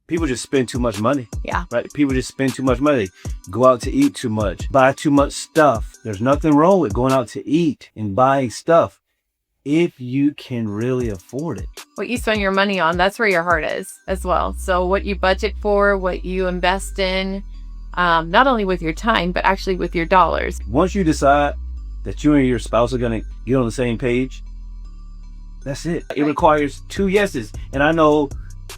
people just spend too much money. Yeah. Right? People just spend too much money. Go out to eat too much. Buy too much stuff. There's nothing wrong with going out to eat and buying stuff if you can really afford it. What you spend your money on, that's where your heart is as well. So what you budget for, what you invest in, not only with your time, but actually with your dollars. Once you decide that you and your spouse are going to get on the same page, that's it. It requires 2 yeses. And I know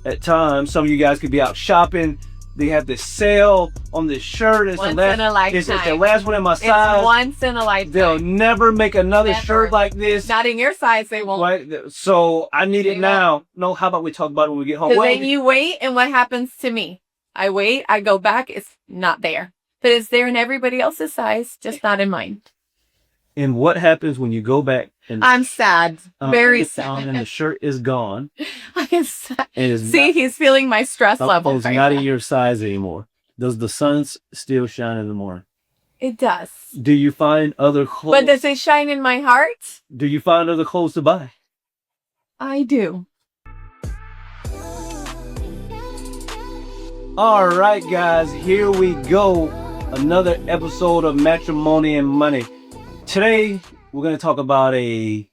at times some of you guys could be out shopping. They have this sale on this shirt. It's Once in a lifetime. It's the last one in my size. It's once in a lifetime. They'll never make another shirt like this. Not in your size, they won't. Right? So I need it now. No, how about we talk about it when we get home? Because then you wait, and what happens to me? I wait, I go back, it's not there. But it's there in everybody else's size, just not in mine. And what happens when you go back and I'm sad. Very sad. And the shirt is gone. I am sad. See, he's feeling my stress level. It's not in your size anymore. Does the sun still shine in the morning? It does. Do you find other clothes? But does it shine in my heart? Do you find other clothes to buy? I do. All right, guys, here we go. Another episode of Matrimony and Money. Today, we're going to talk about a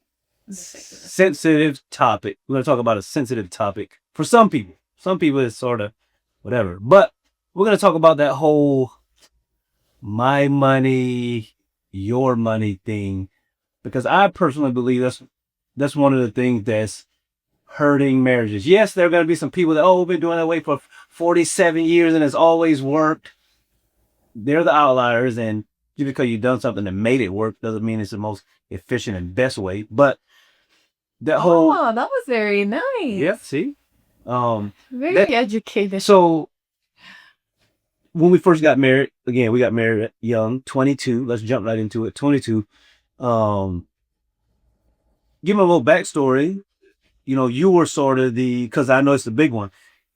sensitive topic. We're going to talk about a sensitive topic for some people. Some people it's sort of whatever. But we're going to talk about that whole my money, your money thing. Because I personally believe that's one of the things that's hurting marriages. Yes, there are going to be some people that, we've been doing that way for 47 years and it's always worked. They're the outliers, and just because you've done something that made it work doesn't mean it's the most efficient and best way. But that whole... Oh, that was very nice. Yeah, see? Very educated. So, when we first got married, again, we got married young, 22. Let's jump right into it. 22. Give them a little backstory. You know, you were sort of because I know it's the big one,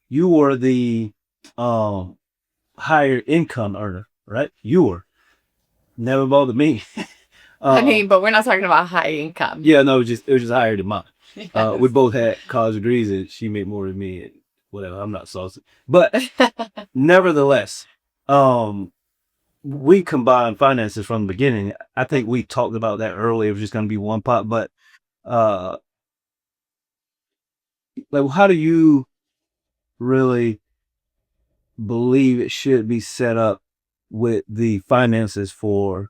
you were the higher income earner, right? You were. Never bothered me. I mean, but we're not talking about high income. Yeah, no, it was just higher than mine. Yes. We both had college degrees and she made more than me and whatever. I'm not saucy. But nevertheless, we combined finances from the beginning. I think we talked about that earlier. It was just going to be one pot, but like, how do you really believe it should be set up with the finances for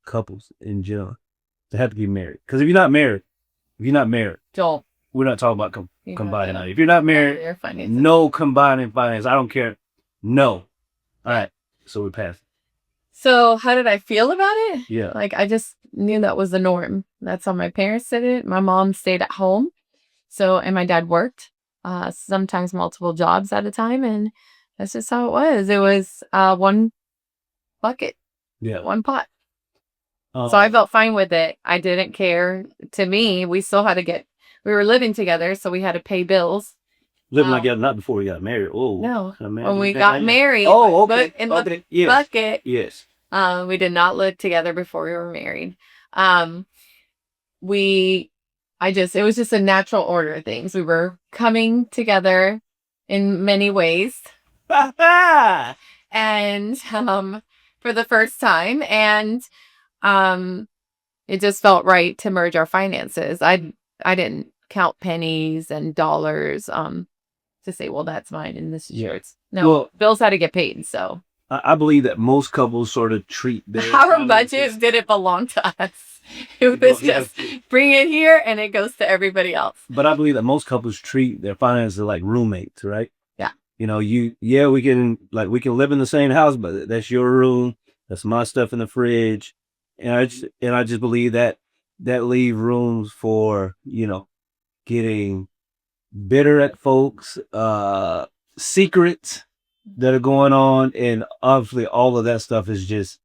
couples in general? They have to be married. Because if you're not married, Don't. we're not talking about combining now. If you're not married, no combining finance. I don't care. No. All right. So we passed. So how did I feel about it? Yeah. Like, I just knew that was the norm. That's how my parents did it. My mom stayed at home. And my dad worked, sometimes multiple jobs at a time. And that's just how it was. It was one bucket. Yeah. One pot. So I felt fine with it. I didn't care. To me, we still had to we were living together, so we had to pay bills. Living together, not before we got married. Oh, no. When we got married. Oh, okay. But in the bucket. Yes. We did not live together before we were married. It was just a natural order of things. We were coming together in many ways. And for the first time. And it just felt right to merge our finances. I didn't count pennies and dollars to say, well, that's mine and this is yours. No, bills had to get paid. So I believe that most couples sort of treat our budget didn't belong to us. It was just bring it here and it goes to everybody else. But I believe that most couples treat their finances like roommates, right? Yeah. You know, we can live in the same house, but that's your room. That's my stuff in the fridge. And I just believe that leave rooms for, getting bitter at folks, secrets that are going on. And obviously all of that stuff is just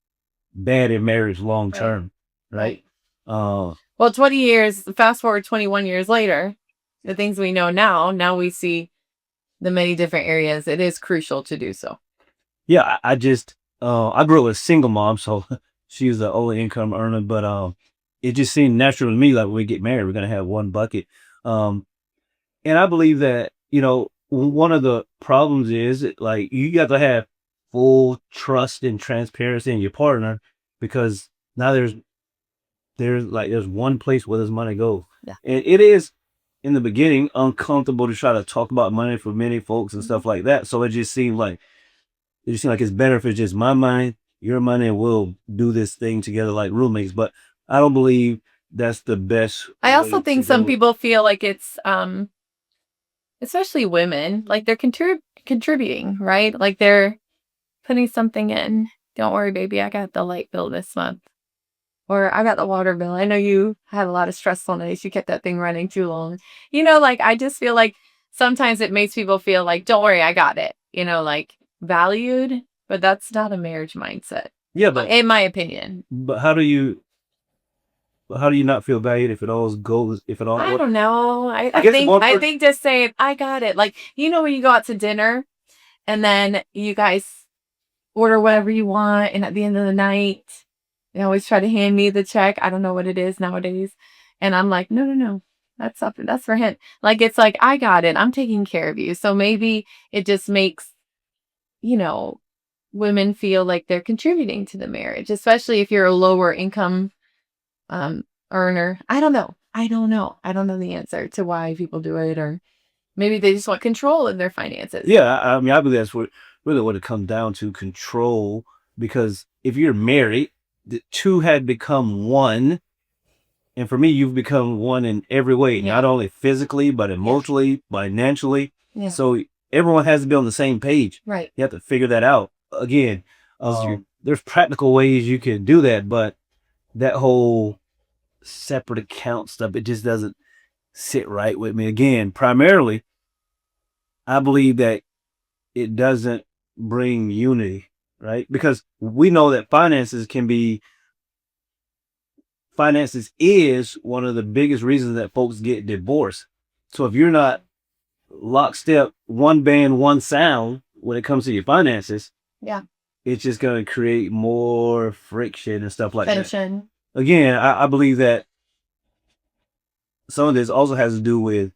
bad in marriage long term. Right. Well, 20 years, fast forward 21 years later, the things we know now we see the many different areas. It is crucial to do so. Yeah. I grew up with a single mom, so she's the only income earner, but it just seemed natural to me, like when we get married, we're going to have one bucket. And I believe that, one of the problems is like you got to have full trust and transparency in your partner, because now there's one place where this money goes. Yeah. And it is in the beginning uncomfortable to try to talk about money for many folks and stuff like that. So it just seemed like it's better if it's just my money, your money, and we'll do this thing together like roommates. But I don't believe that's the best I also way think to some do it. people feel like it's especially women, like they're contributing, right? Like they're putting something in. Don't worry, baby, I got the light bill this month. Or I got the water bill. I know you had a lot of stressful days. You kept that thing running too long. Like I just feel like sometimes it makes people feel like, don't worry, I got it. Like valued, but that's not a marriage mindset. Yeah, but In my opinion. But how do you not feel valued if it all goes if it all? I don't know. I I guess think one I person. think just saying I got it. Like, when you go out to dinner and then you guys order whatever you want, and at the end of the night, they always try to hand me the check. I don't know what it is nowadays. And I'm like, no. That's for him. Like, it's like, I got it. I'm taking care of you. So maybe it just makes, women feel like they're contributing to the marriage, especially if you're a lower income earner. I don't know. I don't know the answer to why people do it, or maybe they just want control in their finances. Yeah, I mean, I believe that's what it comes down to, control. Because if you're married, the two had become one, and for me, you've become one in every way, Yeah. not only physically but emotionally, financially. Yeah. So everyone has to be on the same page. Right. You have to figure that out. Again, there's practical ways you can do that, but that whole separate account stuff, it just doesn't sit right with me. Again, primarily, I believe that it doesn't bring unity, right? Because we know that finances is one of the biggest reasons that folks get divorced. So if you're not lockstep, one band, one sound when it comes to your finances, Yeah. it's just going to create more friction and stuff like that. Tension. Again, I believe that some of this also has to do with,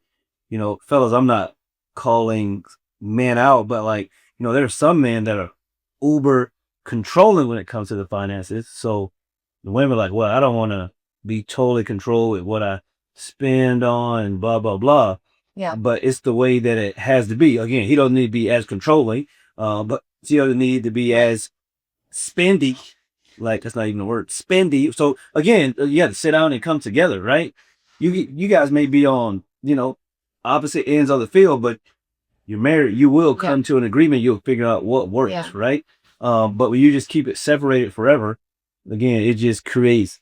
fellas, I'm not calling men out, but like, there are some men that are uber controlling when it comes to the finances. So the women are like, well, I don't want to be totally controlled with what I spend on and blah, blah, blah. Yeah. But it's the way that it has to be. Again, he doesn't need to be as controlling, but she doesn't need to be as spendy. Like, that's not even a word, spendy. So again, you have to sit down and come together, right? You guys may be on, opposite ends of the field, but you're married. You will come to an agreement. You'll figure out what works, right? But when you just keep it separated forever, again, it just creates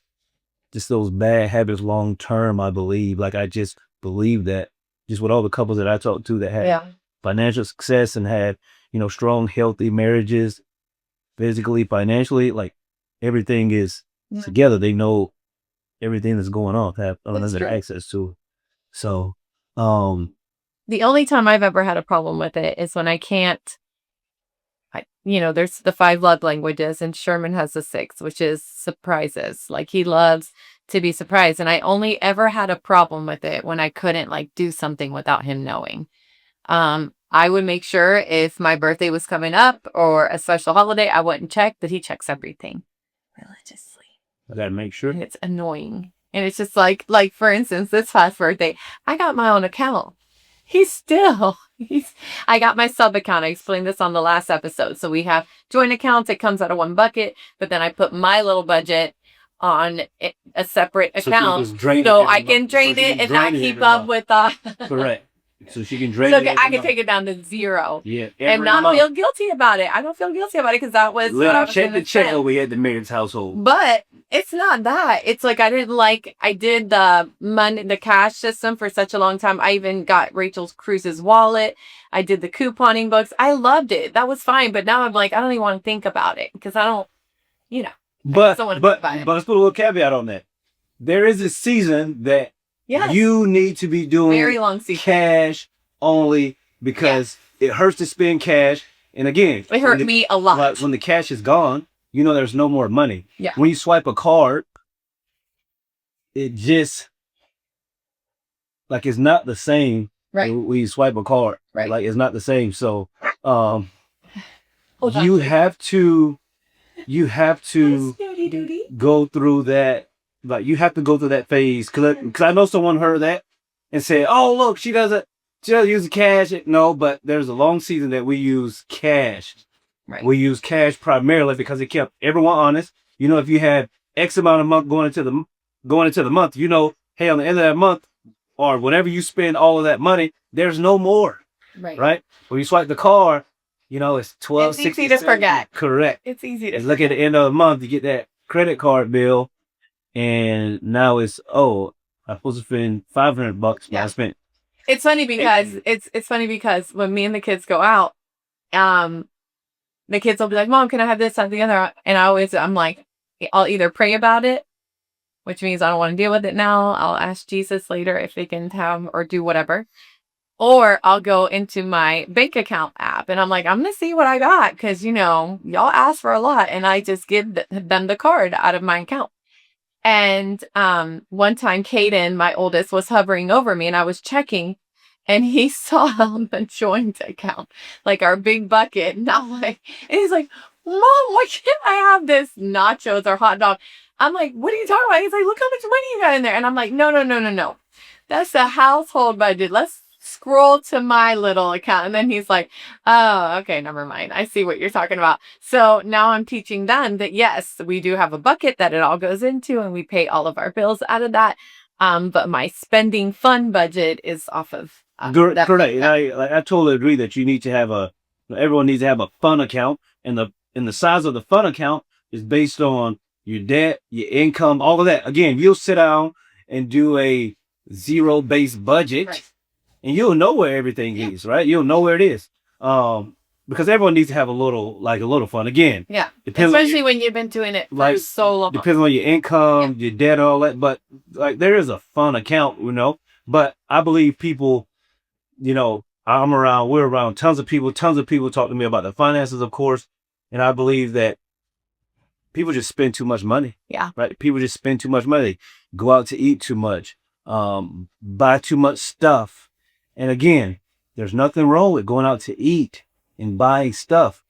just those bad habits long term, I believe. Like, I just believe that just with all the couples that I talked to that had financial success and had, strong, healthy marriages, physically, financially, like everything is together. They know everything that's going on, have unlimited access to it. So, the only time I've ever had a problem with it is when I can't, there's the 5 love languages, and Sherman has the 6, which is surprises. Like, he loves to be surprised. And I only ever had a problem with it when I couldn't like do something without him knowing. I would make sure if my birthday was coming up or a special holiday, I wouldn't check, but he checks everything religiously. I gotta make sure. And it's annoying. And it's just like for instance, this past birthday, I got my own account. I got my sub account. I explained this on the last episode. So we have joint accounts. It comes out of one bucket, but then I put my little budget on a separate account so I can drain it and not keep up with correct. So she can drain so it. I can take it down to 0. Yeah. And not feel guilty about it. I don't feel guilty about it because that was what I was check the check over at the marriage household. But it's not that. It's like I did the money, the cash system for such a long time. I even got Rachel's Cruise's wallet. I did the couponing books. I loved it. That was fine. But now I'm like, I don't even want to think about it because I don't, But let's put a little caveat on that. There is a season that you need to be doing very long season. Cash only because it hurts to spend cash. And again, it hurt me a lot. Like when the cash is gone, there's no more money. Yeah. When you swipe a card, it just like it's not the same Right. We swipe a card. Right. Like it's not the same. So Hold on. you have to go through that. Like you have to go through that phase because I know someone heard that and said, "Oh, look, she doesn't use cash." No, but there's a long season that we use cash. Right. We use cash primarily because it kept everyone honest. You know, if you had X amount of month going into the month, you know, hey, on the end of that month or whenever you spend all of that money, there's no more. Right. Right. When you swipe the card, you know, it's 12. It's easy to forget. Correct. It's easy to and look at the end of the month, you get that credit card bill, and now it's I'm supposed to spend $500, but I spent. It's funny because it's funny because when me and the kids go out, the kids will be like, "Mom, can I have this, that, the other?" And I'm like, I'll either pray about it, which means I don't want to deal with it now. I'll ask Jesus later if they can have or do whatever. Or I'll go into my bank account app and I'm like, I'm going to see what I got because, you know, y'all ask for a lot. And I just give them the card out of my account. And one time, Caden, my oldest, was hovering over me and I was checking and he saw the joint account, like our big bucket. And and he's like, "Mom, why can't I have this nachos or hot dog?" I'm like, "What are you talking about?" He's like, "Look how much money you got in there." And I'm like, no. That's the household budget. Let's scroll to my little account. And then he's like, "Oh, okay, never mind. I see what you're talking about." So now I'm teaching them that yes, we do have a bucket that it all goes into and we pay all of our bills out of that. But my spending fund budget is off of that. Correct. And I totally agree that you need to have everyone needs to have a fund account, and the size of the fund account is based on your debt, your income, all of that. Again, you'll sit down and do a zero-based budget. Right. And you'll know where everything is, right? You'll know where it is. Because everyone needs to have a little fun. Again, especially when you've been doing it for so long. Depends on your income, your debt, all that. But like there is a fun account, you know. But I believe people, you know, we're around tons of people talk to me about the finances, of course. And I believe that people just spend too much money. Yeah. Right. People just spend too much money, go out to eat too much, buy too much stuff. And again, there's nothing wrong with going out to eat and buying stuff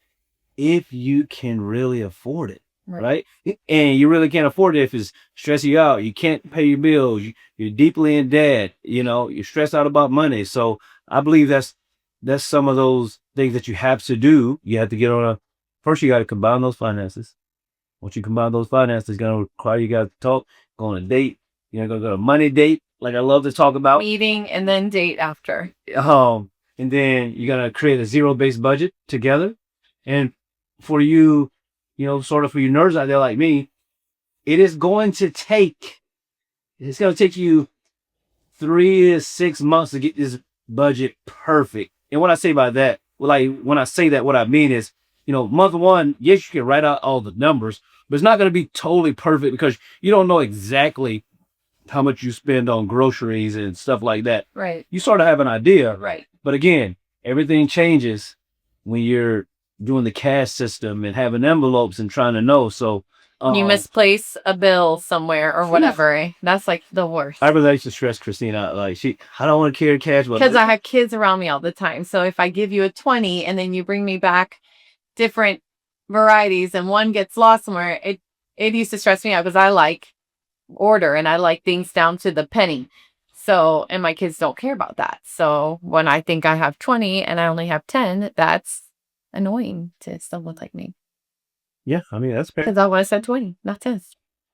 if you can really afford it, right? And you really can't afford it if it's stressing you out. You can't pay your bills. You're deeply in debt. You know, you're stressed out about money. So I believe that's some of those things that you have to do. You have to get on first you got to combine those finances. Once you combine those finances, it's going to require you guys to talk, go on a date. You're going to go to a money date. Like I love to talk about. Meeting and then date after. And then you're going to create a zero-based budget together. And for you, you know, sort of for you nerds out there like me, it's going to take you 3 to 6 months to get this budget perfect. And what I say by that, when I say that, what I mean is, you know, month one, yes, you can write out all the numbers, but it's not going to be totally perfect because you don't know exactly how much you spend on groceries and stuff like that. Right. You sort of have an idea. Right. But again, everything changes when you're doing the cash system and having envelopes and trying to know. So you misplace a bill somewhere or whatever. That's like the worst. I really used to stress Christina out. Like I don't want to carry cash. Because I have kids around me all the time. So if I give you a 20 and then you bring me back different varieties and one gets lost somewhere, it used to stress me out because I like order and I like things down to the penny. So, and my kids don't care about that. So when I think I have 20 and I only have 10, that's annoying to someone like me. Yeah, I mean, that's fair. Because I would have said 20, not 10.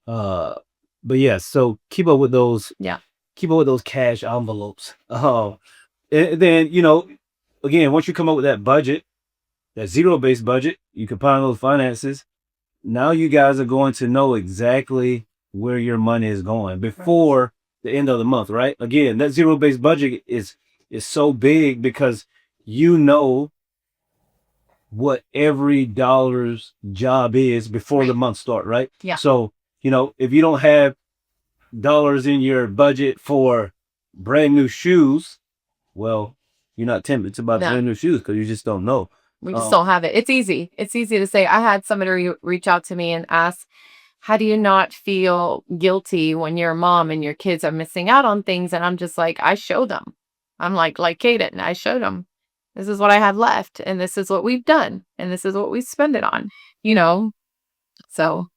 But yeah, so keep up with those. Yeah. Keep up with those cash envelopes. And then, you know, again, once you come up with that budget, that zero-based budget, you combine those finances. Now you guys are going to know exactly where your money is going before the end of the month, right? Again, that zero-based budget is so big because you know what every dollar's job is before the month start, right? Yeah. So, you know, if you don't have dollars in your budget for brand new shoes, well, you're not tempted to buy brand new shoes because you just don't know. We just don't have it. It's easy. It's easy to say. I had somebody reach out to me and ask, how do you not feel guilty when you're a mom and your kids are missing out on things? And I'm just like, I show them. I'm like Kaden. I showed them, this is what I have left, and this is what we've done, and this is what we spend it on, So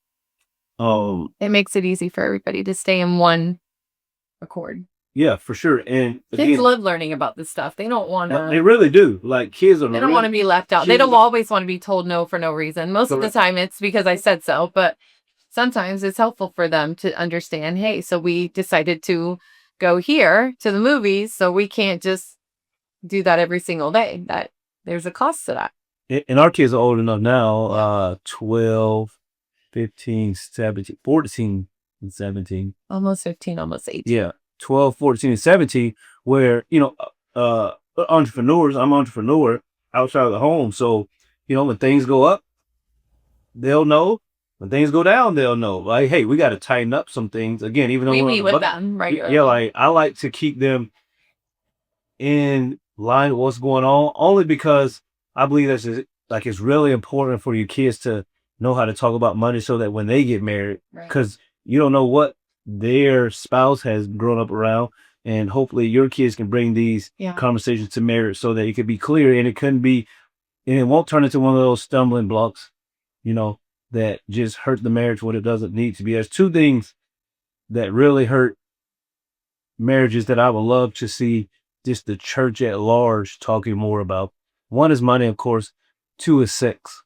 it makes it easy for everybody to stay in one accord. Yeah, for sure. And kids love learning about this stuff. They don't want to. They really do. Like kids are. They don't want to be left out. They don't always want to be told no for no reason. Most of the time, it's because I said so. But sometimes it's helpful for them to understand. Hey, so we decided to go here to the movies, so we can't just do that every single day. That there's a cost to that. And our kids are old enough now. 12, 15, 17, 14, and 17. Almost 15, almost 18. Yeah. 12, 14, and 17, where, entrepreneurs, I'm an entrepreneur outside of the home. So, when things go up, they'll know. When things go down, they'll know. Like, hey, we got to tighten up some things. Again, even though we meet with them regularly. Yeah, like I like to keep them in line with what's going on, only because I believe that's it's really important for your kids to know how to talk about money so that when they get married, because you don't know what their spouse has grown up around, and hopefully your kids can bring these conversations to marriage so that it could be clear, and it won't turn into one of those stumbling blocks, that just hurt the marriage when it doesn't need to be. There's two things that really hurt marriages that I would love to see just the church at large talking more about. One is money, of course. Two is sex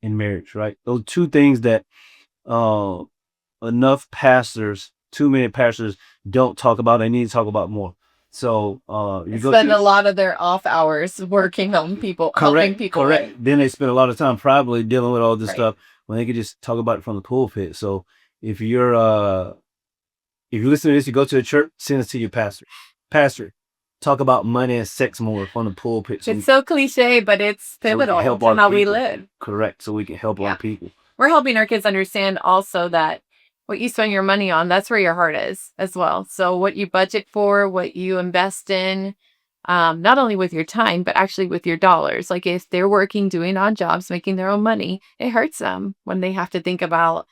in marriage, right? Those two things that too many pastors don't talk about. They need to talk about more. So you spend a lot of their off hours working on people, helping people. Correct. Then they spend a lot of time probably dealing with all this stuff when they could just talk about it from the pulpit. So if you listen to this, you go to the church, send it to your pastor. Pastor, talk about money and sex more from the pulpit. It's so cliche, but it's pivotal to how we live. Correct. So we can help our people. We're helping our kids understand also that what you spend your money on, that's where your heart is as well. So what you budget for, what you invest in, not only with your time, but actually with your dollars. Like if they're working, doing odd jobs, making their own money, it hurts them when they have to think about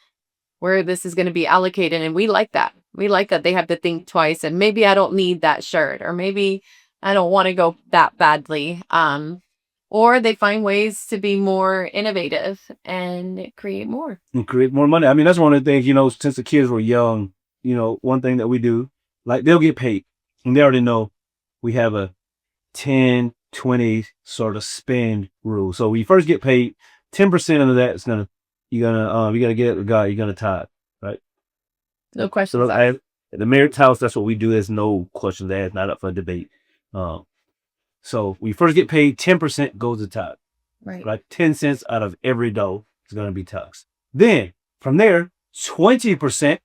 where this is going to be allocated. And we like that. We like that they have to think twice, and maybe I don't need that shirt, or maybe I don't want to go that badly. Or they find ways to be more innovative and create more. And create more money. I mean, that's one of the things, since the kids were young, one thing that we do, like they'll get paid. And they already know we have a 10, 20 sort of spend rule. So when you first get paid, 10% of that is you gotta get it with God, you're gonna tithe, right? No questions. So at the marriage house, that's what we do. There's no questions asked, not up for debate. So we first get paid, 10% goes to tithe. Right. 10 cents out of every dollar is going to be taxed. Then from there, 20%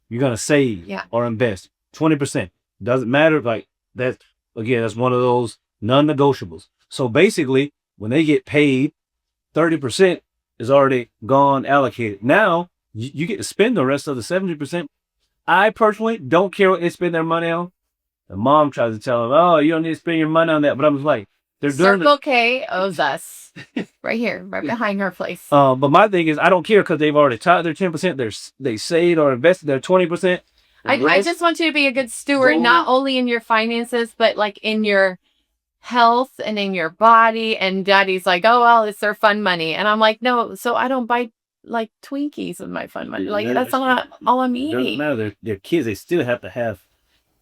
you're going to save or invest. 20%. Doesn't matter. Like that's one of those non-negotiables. So basically, when they get paid, 30% is already gone, allocated. Now you get to spend the rest of the 70%. I personally don't care what they spend their money on. The mom tries to tell them, "Oh, you don't need to spend your money on that." But I'm just like, they're doing Circle K owes us right here, right behind her place. But my thing is, I don't care because they've already tithed their 10%. They saved or invested their 20%. I just want you to be a good steward, not only in your finances, but like in your health and in your body. And Daddy's like, "Oh, well, it's their fun money," and I'm like, "No, so I don't buy like Twinkies with my fun money. Like that's all I'm eating." Doesn't matter. They're kids. They still have to have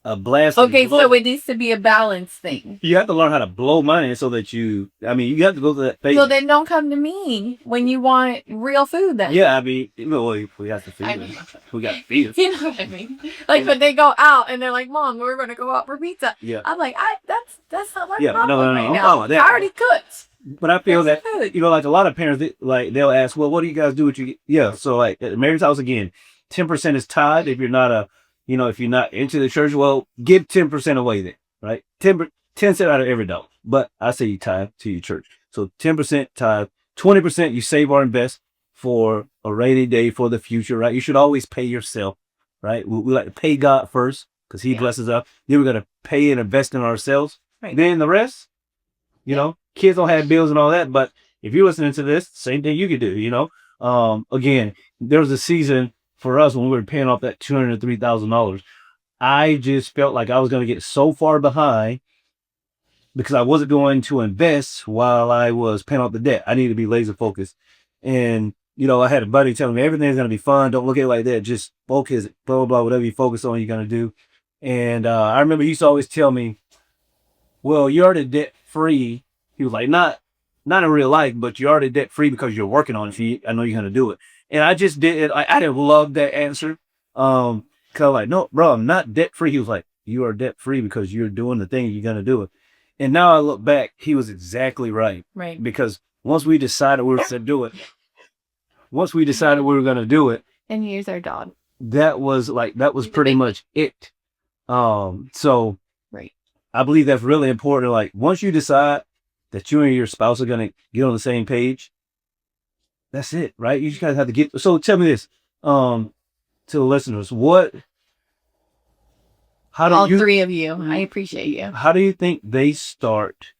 a blast. Okay, so it needs to be a balance thing. You have to learn how to blow money so that you have to go to that phase. So then don't come to me when you want real food then. Yeah, we have to feed them. We got to feed them. You know what I mean? Like when they go out and they're like, "Mom, we're going to go out for pizza." Yeah. I'm like, that's not my problem. No, right I'm now. fine with that. I already cooked. But I feel that, like a lot of parents, they'll ask, "Well, what do you guys do with you?" Yeah, so like at the marriage house again, 10% is tithe. If you're not if you're not into the church, well, give 10% away then, right? 10 cents out of every dollar. But I say you tithe to your church. So 10% tithe, 20% you save or invest for a rainy day for the future, right? You should always pay yourself, right? We like to pay God first because he blesses us. Then we're going to pay and invest in ourselves. Right. Then the rest, kids don't have bills and all that. But if you're listening to this, same thing you could do, Again, there was a season for us when we were paying off that $203,000. I just felt like I was going to get so far behind because I wasn't going to invest while I was paying off the debt. I needed to be laser focused. And, I had a buddy telling me everything's going to be fun. Don't look at it like that. Just focus, blah, blah, blah, whatever you focus on, you're going to do. And I remember he used to always tell me, well, you're already debt free. He was like, not in real life, but you're already debt free because you're working on it. I know you're going to do it. And I just did it. I didn't love that answer. Cause like, no, bro, I'm not debt free. He was like, you are debt free because you're doing the thing. You're going to do it. And now I look back, he was exactly right. Right. Because once we decided we were going to do it, And here's our dog. that was pretty much it. So Right. I believe that's really important. Like once you decide that you and your spouse are going to get on the same page, that's it, right? You just guys have to get. So tell me this, to the listeners, how do All you, three of you. I appreciate you. how do you think they start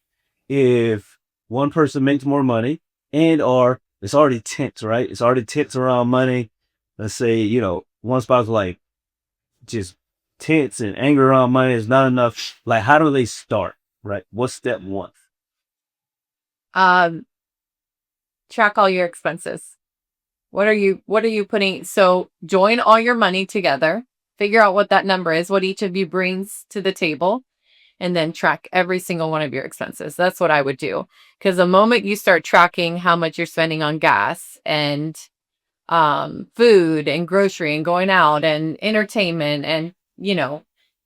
if one person makes more money or it's already tense, right? It's already tense around money. Let's say, one spouse like just tense and anger around money is not enough. Like, how do they start, right? What's step one? Track all your expenses. What are you putting? So join all your money together, figure out what that number is, what each of you brings to the table, and then track every single one of your expenses. That's what I would do. Because the moment you start tracking how much you're spending on gas and food and grocery and going out and entertainment and,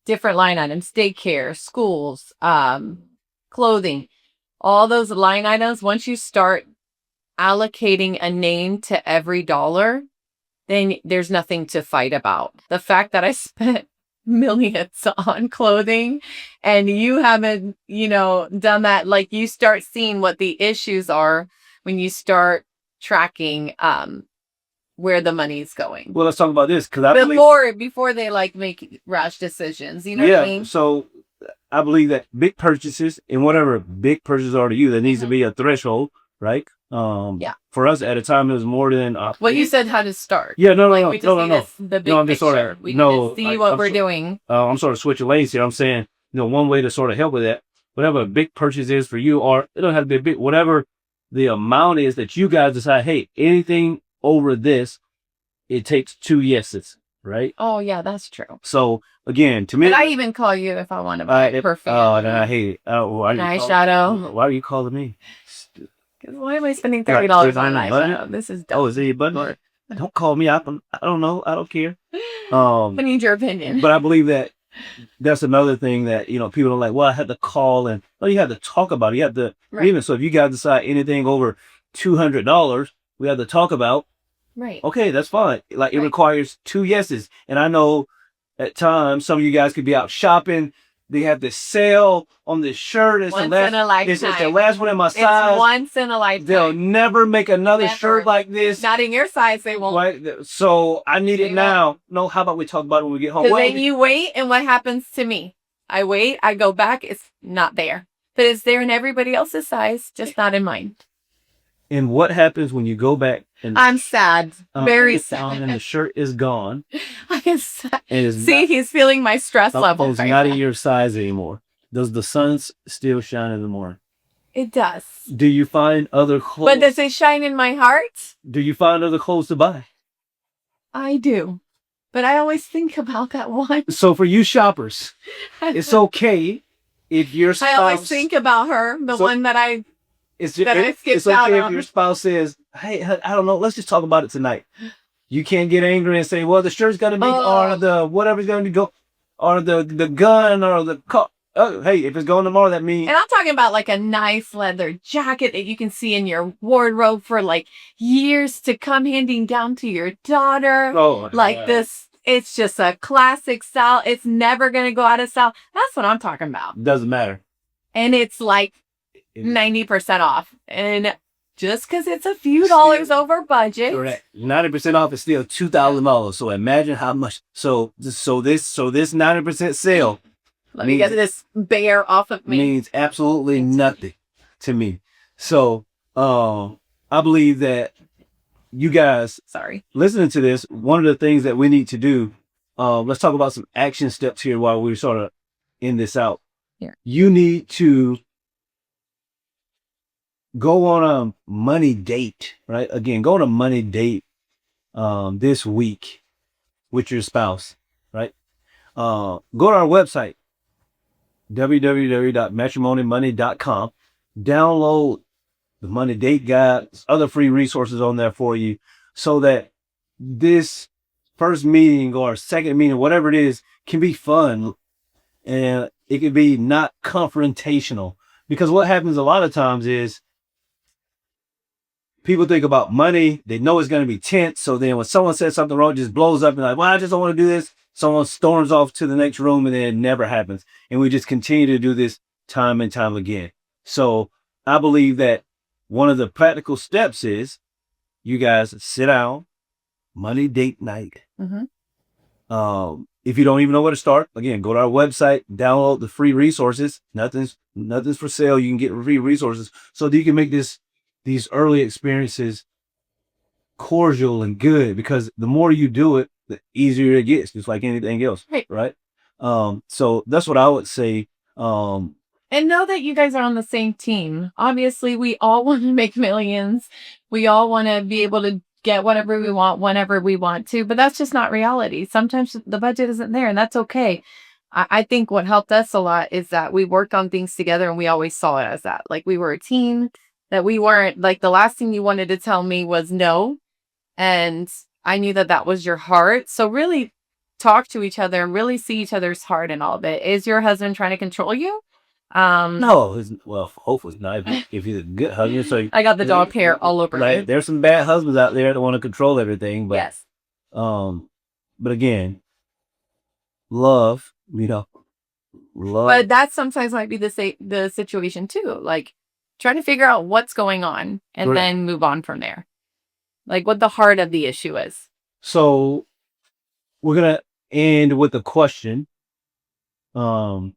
different line items, daycare, schools, clothing, all those line items, once you start allocating a name to every dollar, then there's nothing to fight about. The fact that I spent millions on clothing and you haven't, done that, like you start seeing what the issues are when you start tracking where the money's going. Well, let's talk about this because I believe before they like make rash decisions. You know what I mean? So I believe that big purchases and whatever big purchases are to you, there needs to be a threshold, right? For us at a time, it was more than well, you said how to start. Yeah, no. The big I'm just picture. We just see what we're doing. I'm sort of switching lanes here. I'm saying, one way to sort of help with that, whatever a big purchase is for you, or it don't have to be a big, whatever the amount is that you guys decide, hey, anything over this, it takes 2 yeses, right? Oh yeah, that's true. So again, to me, but I even call you if I want to buy perfume. Oh, then I hate it. Eyeshadow. Why are you calling me? Why am I spending $30 on eyeshadow? This is dumb. Oh, is it your button? Don't call me. I don't know. I don't care. I need your opinion. But I believe that that's another thing that, people are like, well, I had to call and, you have to talk about it. You have to, even so, if you guys decide anything over $200, we have to talk about, right. Okay, that's fine. Like, it requires 2 yeses. And I know at times, some of you guys could be out shopping. They have this sale on this shirt. It's once in a lifetime. It's the last one in my size. It's once in a lifetime. They'll never make another shirt like this. Not in your size, they won't. Right? So I need it now. No, how about we talk about it when we get home? Because then you wait, and what happens to me? I wait, I go back, it's not there. But it's there in everybody else's size, just not in mine. And what happens when you go back? And I'm sad. Very sad. And the shirt is gone. I am sad. He's feeling my stress level. It's not in your size anymore. Does the sun still shine in the morning? It does. Do you find other clothes? But does it shine in my heart? Do you find other clothes to buy? I do. But I always think about that one. So for you shoppers, it's okay if your spouse... I always think about her, one that I... It's okay if your spouse says, hey, I don't know, let's just talk about it tonight. You can't get angry and say, well, the shirt's going to be, or the whatever's going to go, or the gun, or the car. Oh, hey, if it's going tomorrow, that means... And I'm talking about like a nice leather jacket that you can see in your wardrobe for like years to come, handing down to your daughter. Oh, like this, it's just a classic style. It's never going to go out of style. That's what I'm talking about. Doesn't matter. And it's like 90% off. And just because it's a few dollars over budget. Correct. 90% off is still $2,000. So imagine how much. So this 90% sale. Let me get this bear off of me. Means absolutely nothing to me. So I believe that you guys, listening to this, one of the things that we need to do, let's talk about some action steps here while we sort of end this out. Yeah. You need to go on a money date, right? Again, go on a money date this week with your spouse, right? Go to our website, www.matrimonymoney.com. Download the money date guide, other free resources on there for you, so that this first meeting or second meeting, whatever it is, can be fun and it can be not confrontational. Because what happens a lot of times is people think about money, they know it's going to be tense. So then when someone says something wrong, it just blows up and like, well, I just don't want to do this. Someone storms off to the next room and then it never happens. And we just continue to do this time and time again. So I believe that one of the practical steps is you guys sit down, money date night. Mm-hmm. If you don't even know where to start, again, go to our website, download the free resources. Nothing's for sale. You can get free resources so that you can make these early experiences cordial and good, because the more you do it, the easier it gets, just like anything else. Right. So that's what I would say. And know that you guys are on the same team. Obviously, we all want to make millions. We all want to be able to get whatever we want whenever we want to, but that's just not reality. Sometimes the budget isn't there, and that's okay. I think what helped us a lot is that we worked on things together and we always saw it as that. Like we were a team, that we weren't like the last thing you wanted to tell me was no. And I knew that that was your heart. So really talk to each other and really see each other's heart in all of it. Is your husband trying to control you? No, well, hopefully not. If he's a good husband, so I got the dog hair all over like it. there's some bad husbands out there that want to control everything, but Yes. but again, love, love. But that sometimes might be the situation too. Like trying to figure out what's going on and Correct. then move on from there. Like what the heart of the issue is. So we're gonna end with a question. Sorry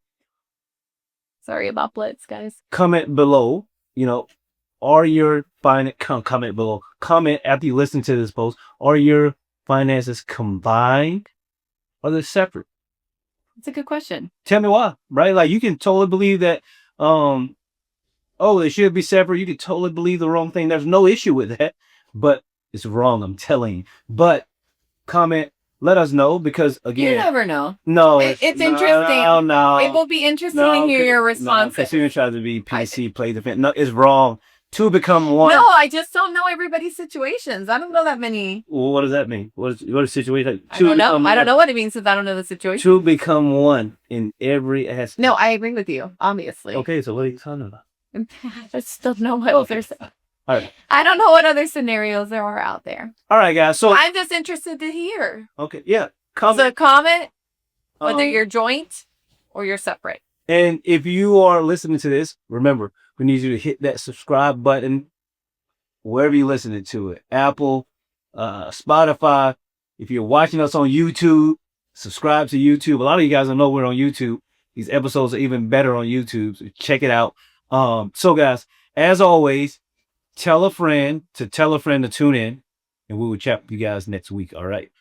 about Blitz, guys. Comment below. Are your comment below. Comment after you listen to this post. Are your finances combined or they're separate? It's a good question. Tell me why, right? Like you can totally believe that, oh, they should be separate. You can totally believe the wrong thing. There's no issue with that, but it's wrong. I'm telling you. But comment, let us know, because again, You never know. no, It's interesting. No, It will be interesting to hear your response. Because you try to be PC, play defense. No, it's wrong. Two become one. No, I just don't know everybody's situations. I don't know that many. Well, what does that mean? What is situation? I don't know. I don't know what it means since I don't know the situation. Two become one in every aspect. No, I agree with you, obviously. Okay, so what are you talking about? I just don't know what there's. All right. I don't know what other scenarios there are out there. All right, guys. So I'm just interested to hear. Okay, yeah. So comment whether you're joint or you're separate. And if you are listening to this, remember, we need you to hit that subscribe button wherever you're listening to it. Apple, Spotify. If you're watching us on YouTube, subscribe to YouTube. A lot of you guys don't know we're on YouTube. These episodes are even better on YouTube, so check it out. So guys, as always, tell a friend to tune in, and we will chat with you guys next week. All right.